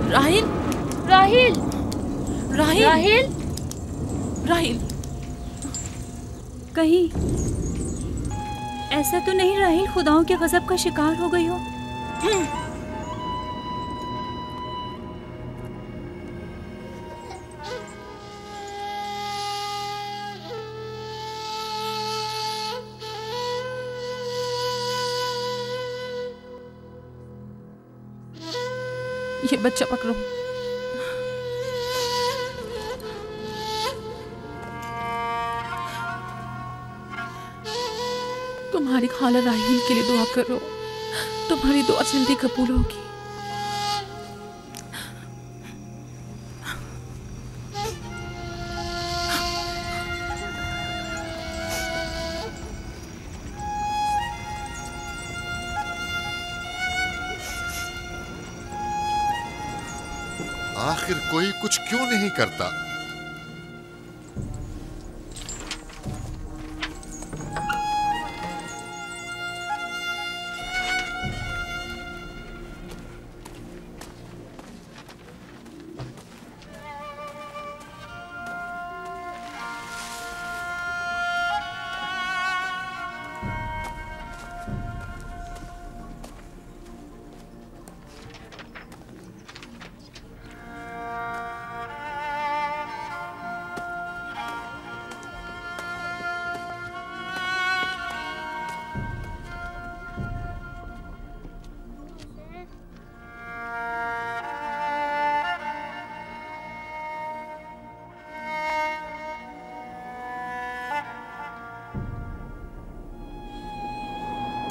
राहिल, राहिल, राहिल, राहिल, राहिल। कहीं ऐसा तो नहीं राहिल खुदाओं के गजब का शिकार हो गई हो? ये बच्चा पकड़ो। तुम्हारी खाला राहील के लिए दुआ करो, तुम्हारी दुआ जल्दी कबूल होगी। आखिर कोई कुछ क्यों नहीं करता?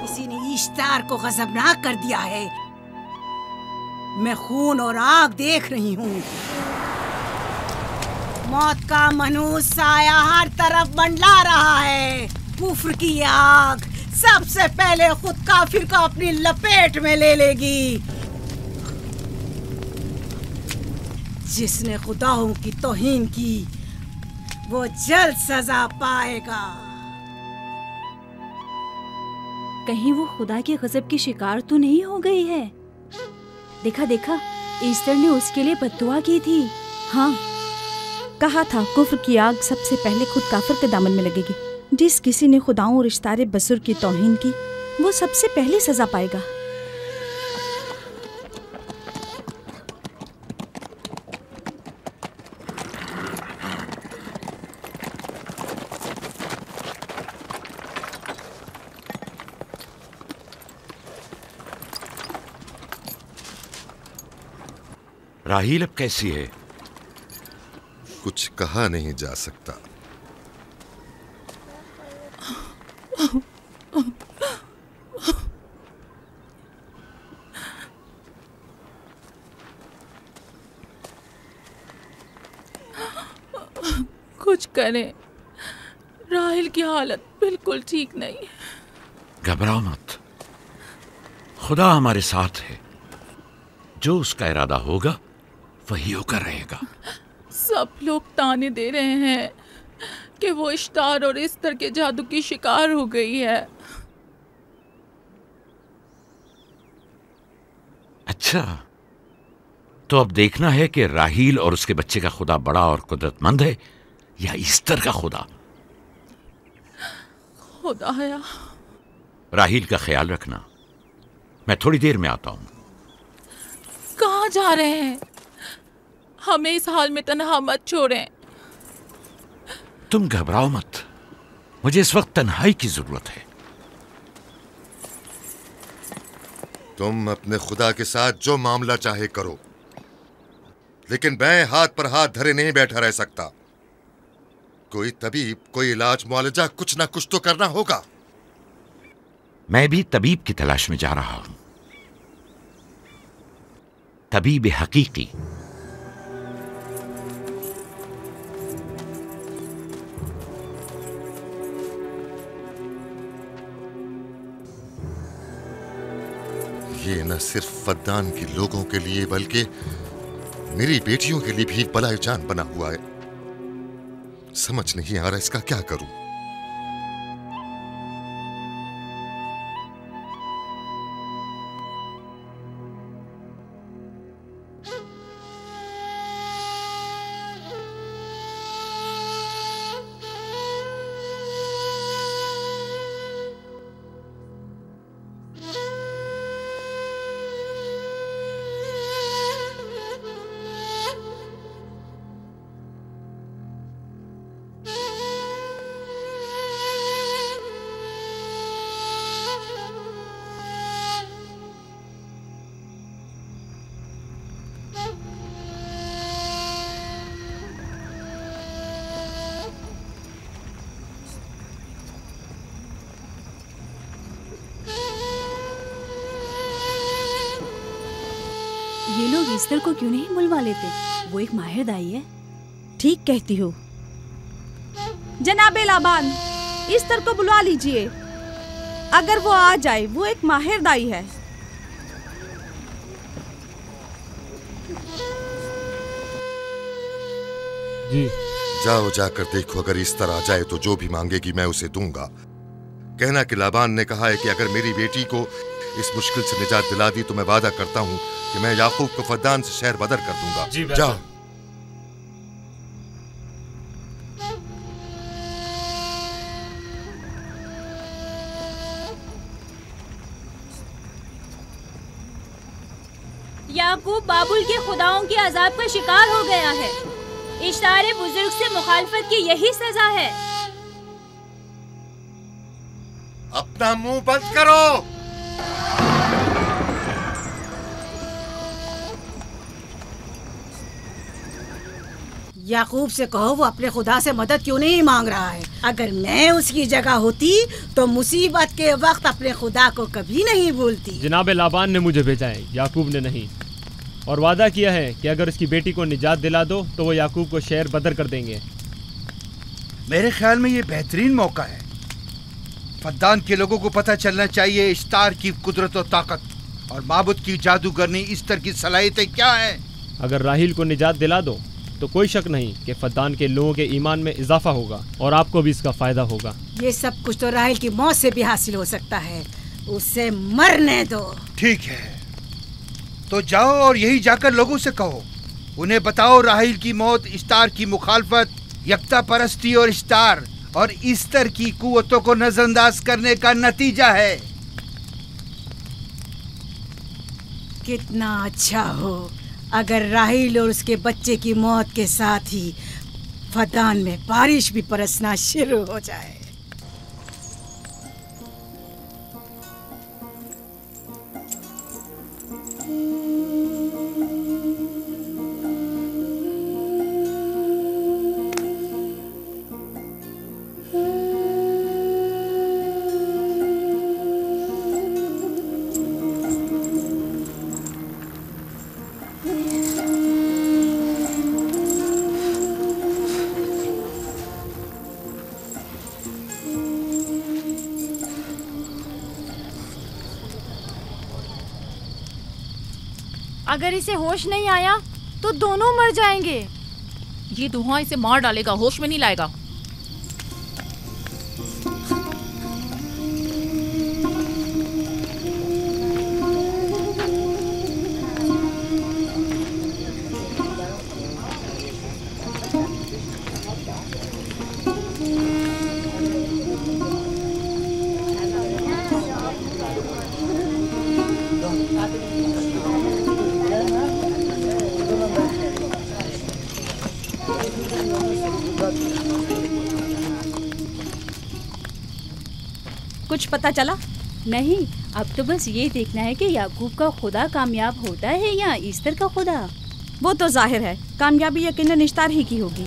किसी ने इश्तार को गजबनाक कर दिया है। मैं खून और आग देख रही हूँ। मौत का मनहूस साया हर तरफ मंडला रहा है। कुफ्र की आग सबसे पहले खुद काफिर को अपनी लपेट में ले लेगी। जिसने खुदाओं की तौहीन की वो जल्द सजा पाएगा। कहीं वो खुदा के गजब की शिकार तो नहीं हो गई है? देखा देखा, ईस्टर ने उसके लिए बद्दुआ की थी। हाँ, कहा था कुफ्र की आग सबसे पहले खुद काफिर के दामन में लगेगी। जिस किसी ने खुदाओं और इश्तारे बसुर की तौहीन की वो सबसे पहले सजा पाएगा। राहील अब कैसी है? कुछ कहा नहीं जा सकता। कुछ करें, राहिल की हालत बिल्कुल ठीक नहीं। घबराओ मत, खुदा हमारे साथ है। जो उसका इरादा होगा वही होकर रहेगा। सब लोग ताने दे रहे हैं कि वो इश्तार और इस्तर के जादू की शिकार हो गई है। अच्छा, तो अब देखना है कि राहील और उसके बच्चे का खुदा बड़ा और कुदरतमंद है या ईस्टर का खुदा। खुदाया, राहील का ख्याल रखना। मैं थोड़ी देर में आता हूं। कहाँ जा रहे हैं? हमें इस हाल में तन्हा मत छोड़ें। तुम घबराओ मत, मुझे इस वक्त तन्हाई की जरूरत है। तुम अपने खुदा के साथ जो मामला चाहे करो, लेकिन मैं हाथ पर हाथ धरे नहीं बैठा रह सकता। कोई तबीब, कोई इलाज, मुआलजा, कुछ ना कुछ तो करना होगा। मैं भी तबीब की तलाश में जा रहा हूं। तबीब हकीकी। ये न सिर्फ फद्दान के लोगों के लिए बल्कि मेरी बेटियों के लिए भी बलाए जान बना हुआ है। समझ नहीं आ रहा इसका क्या करूं। ये लोग ईस्टर को क्यों नहीं बुलवा लेते? वो एक माहिर दाई है। ठीक कहती हो। जनाबे लाबान, ईस्टर को बुलवा लीजिए। अगर वो आ जाए, वो एक माहिर दाई है। जी। जाओ, जाकर देखो, अगर ईस्टर आ जाए तो जो भी मांगेगी मैं उसे दूंगा। कहना कि लाबान ने कहा है कि अगर मेरी बेटी को इस मुश्किल से निजात दिला दी तो मैं वादा करता हूँ कि मैं याकूब को फद्दान से शहर बदर कर दूंगा। जाओ। याकूब बाबुल के खुदाओं के अजाब का शिकार हो गया है। इश्तारे बुजुर्ग से मुखालफत की यही सजा है। अपना मुंह बंद करो। याकूब से कहो वो अपने खुदा से मदद क्यों नहीं मांग रहा है। अगर मैं उसकी जगह होती तो मुसीबत के वक्त अपने खुदा को कभी नहीं भूलती। जनाब लाबान ने मुझे भेजा है, याकूब ने नहीं, और वादा किया है कि अगर उसकी बेटी को निजात दिला दो तो वो याकूब को शहर बदर कर देंगे। मेरे ख्याल में ये बेहतरीन मौका है। फद्दान के लोगों को पता चलना चाहिए इश्तार की कुदरत और ताकत और माबुद की जादूगरनी ईस्टर की सलाहियतें क्या हैं। अगर राहील को निजात दिला दो तो कोई शक नहीं कि फद्दान के लोगों के ईमान में इजाफा होगा और आपको भी इसका फायदा होगा। ये सब कुछ तो राहील की मौत से भी हासिल हो सकता है। उसे मरने दो। ठीक है, तो जाओ और यही जाकर लोगों से कहो, उन्हें बताओ राहील की मौत इश्तार की मुखालफत, यकता परस्ती और इश्तार और ईस्टर की कुव्वतों को नजरअंदाज करने का नतीजा है। कितना अच्छा हो अगर राहील और उसके बच्चे की मौत के साथ ही फद्दान में बारिश भी बरसना शुरू हो जाए। अगर इसे होश नहीं आया तो दोनों मर जाएंगे। ये धुआं इसे मार डालेगा, होश में नहीं लाएगा। कुछ पता चला? नहीं, अब तो बस ये देखना है कि याकूब का खुदा कामयाब होता है या ईस्टर का खुदा। वो तो जाहिर है कामयाबी यकीनन इश्तार ही की होगी।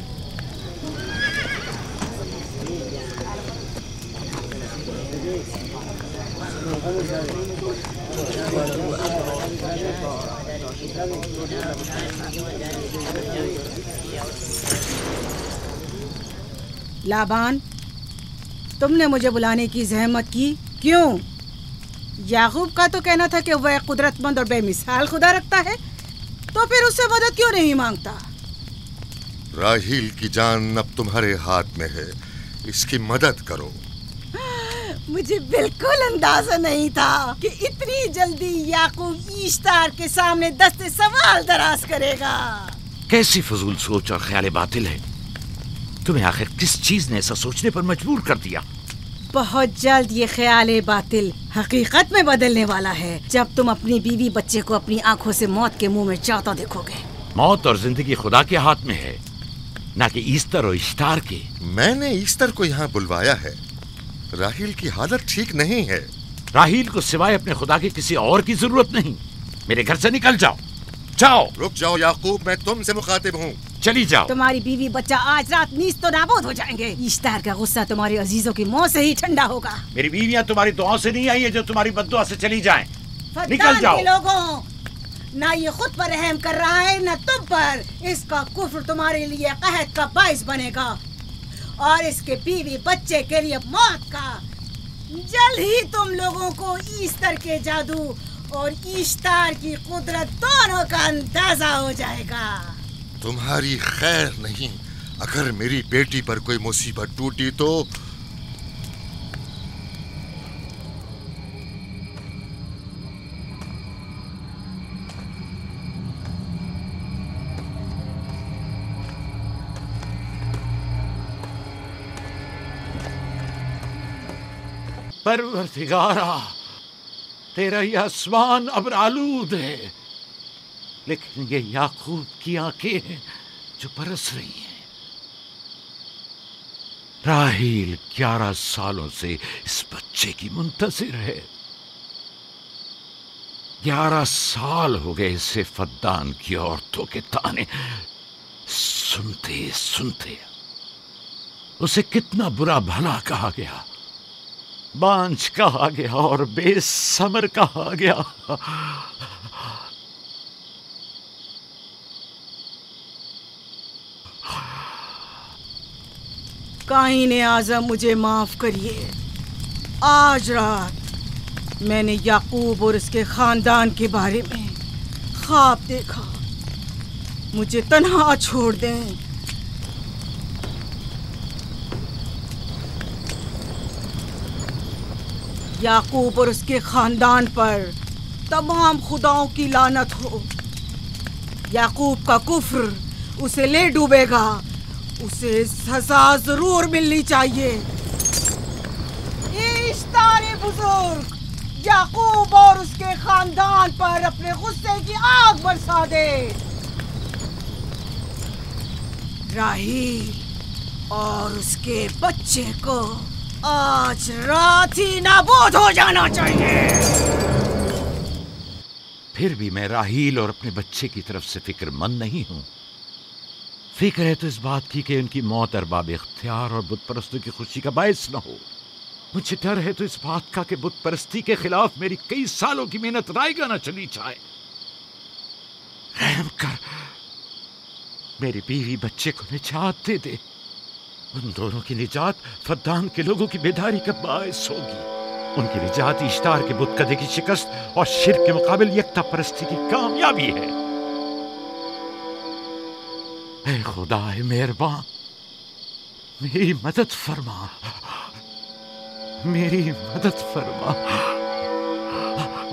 लाबान, तुमने मुझे बुलाने की जहमत की क्यों? याकूब का तो कहना था कि वह कुदरतमंद और बेमिसाल खुदा रखता है, तो फिर उससे मदद क्यों नहीं मांगता? राहील की जान अब तुम्हारे हाथ में है, इसकी मदद करो। मुझे बिल्कुल अंदाजा नहीं था कि इतनी जल्दी याकूब ईश्तार के सामने दस्ते सवाल दराज करेगा। कैसी फजूल सोच और ख्याल बातिल है। तुम्हें आखिर किस चीज ने ऐसा सोचने पर मजबूर कर दिया? बहुत जल्द ये ख्याल बातिल हकीकत में बदलने वाला है, जब तुम अपनी बीवी बच्चे को अपनी आंखों से मौत के मुंह में चाहता देखोगे। मौत और जिंदगी खुदा के हाथ में है, ना कि ईस्टर और इश्तार के। मैंने ईस्टर को यहाँ बुलवाया है। राहील की हालत ठीक नहीं है। राहील को सिवाय अपने खुदा के किसी और की जरूरत नहीं। मेरे घर से निकल जाओ। जाओ। रुक जाओ याकूब, मैं तुमसे मुखातिब हूँ। चली जाओ। तुम्हारी बीवी बच्चा आज रात नीज तो नाबूद हो जाएंगे। ईश्तार का गुस्सा तुम्हारे अजीजों की मौत से ही ठंडा होगा। मेरी बीवियां तुम्हारी दुआओं से नहीं आई है जो तुम्हारी बद्दुआ से चली जाएं। निकल जाओ। लोगों, ना ये खुद पर रहम कर रहा है न तुम पर। इसका कुफ्र तुम्हारे लिए कहत का बाइस बनेगा और इसके बीवी बच्चे के लिए मौत का। जल्द ही तुम लोगों को ईस्टर के जादू और ईस्टर की कुदरत दोनों का अंदाजा हो जाएगा। तुम्हारी खैर नहीं, अगर मेरी बेटी पर कोई मुसीबत टूटी तो परवरदिगारा, तेरा ये आसमान अब आलूद है, लेकिन ये याकूब की आंखें हैं जो बरस रही हैं। राहील 11 सालों से इस बच्चे की मुंतजिर है। 11 साल हो गए इसे फद्दान की औरतों के ताने सुनते सुनते। उसे कितना बुरा भला कहा गया, बांझ कहा गया और बेसमर कहा गया। काईन आज़म, मुझे माफ करिए। आज रात मैंने याकूब और उसके खानदान के बारे में ख्वाब देखा। मुझे तन्हा छोड़ दें। याकूब और उसके खानदान पर तमाम खुदाओं की लानत हो। याकूब का कुफ्र उसे ले डूबेगा। उसे सजा जरूर मिलनी चाहिए। इश्तारे बुजुर्ग, याकूब और उसके खानदान पर अपने गुस्से की आग बरसा दे। राहील और उसके बच्चे को आज रात ही नाबूद हो जाना चाहिए। फिर भी मैं राहील और अपने बच्चे की तरफ से फिक्रमंद नहीं हूं। फिक्र है तो इस बात की कि उनकी मौत अरबाब इख्तियार और बुत परस्तों की खुशी का बायस न हो। मुझे डर है तो इस बात का कि बुत परस्ती के खिलाफ मेरी कई सालों की मेहनत रायगा न चली जाए। रहम कर, मेरी बीवी बच्चे को निजात दे दे। उन दोनों की निजात फद्दान के लोगों की बेदारी का बायस होगी। उनकी निजात इश्तार के बुत कदे की शिकस्त और शिर्क के मुकाबिल यकता परस्ती की कामयाबी है। ऐ खुदा है मेहरबान, मेरी मदद फरमा, मेरी मदद फरमा,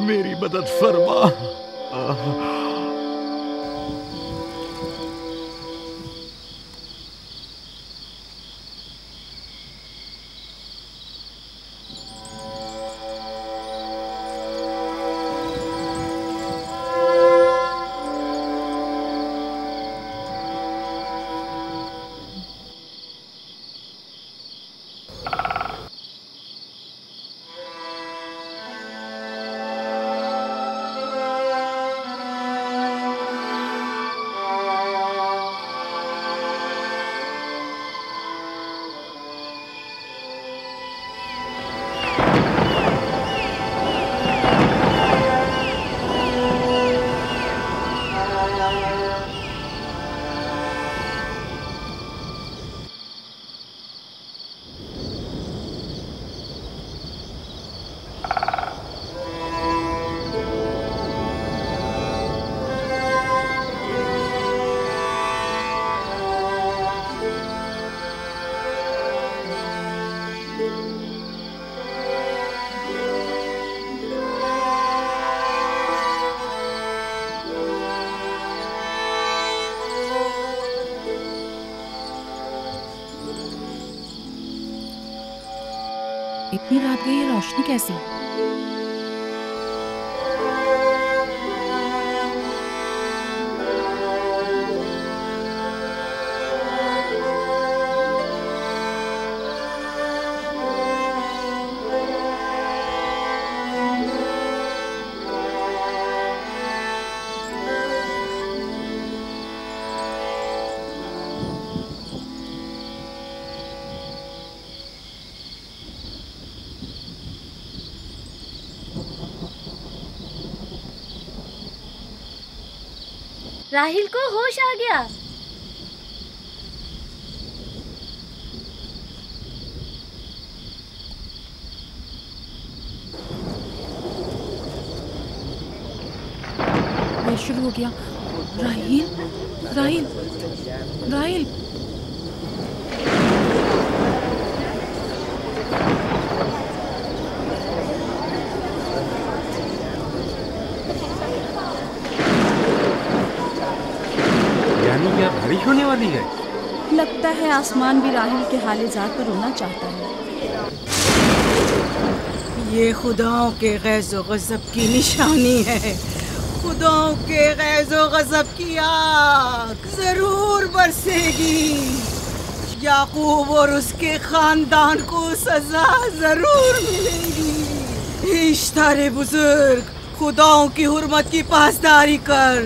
मेरी मदद फरमा। इतनी रात गई, ये रोशनी कैसी? राहिल को होश आ गया। ये शुरू हो गया। राहिल, राहिल, राहिल। यानी क्या बारिश होने वाली है? लगता है आसमान भी राहिल के हाल-ए-ज़ात पर रोना चाहता है। ये खुदाओं के गैज़ो गज़ब की निशानी है। खुदाओं के गैज़ो गज़ब की आग जरूर बरसेगी। याकूब और उसके खानदान को सजा जरूर मिलेगी। इश्तारे बुजुर्ग, खुदाओं की हुर्मत की पासदारी कर।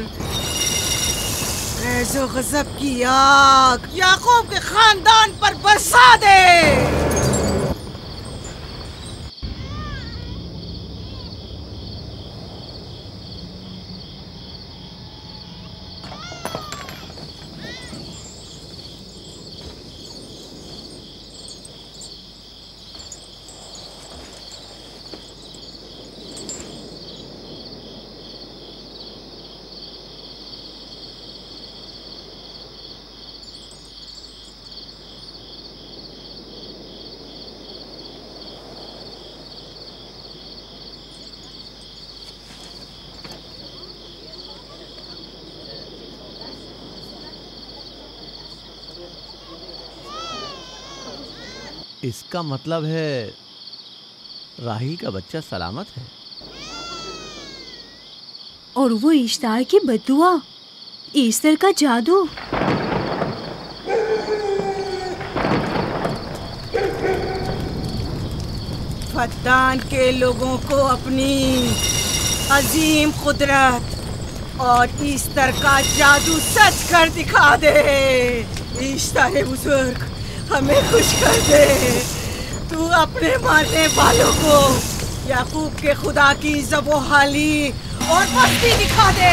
गैज़ो गज़ब की आग याकूब के खानदान पर बरसा दे। इसका मतलब है राहिल का बच्चा सलामत है। और वो इश्तार की बद्दुआ, ईस्टर का जादू। फद्दान के लोगों को अपनी अजीम कुदरत और ईस्टर का जादू सच कर दिखा दे। ईस्टर बुजुर्ग, हमें खुश कर दे। तू अपने मारने वालों को याकूब के खुदा की ज़बो हाली और मस्ती दिखा दे।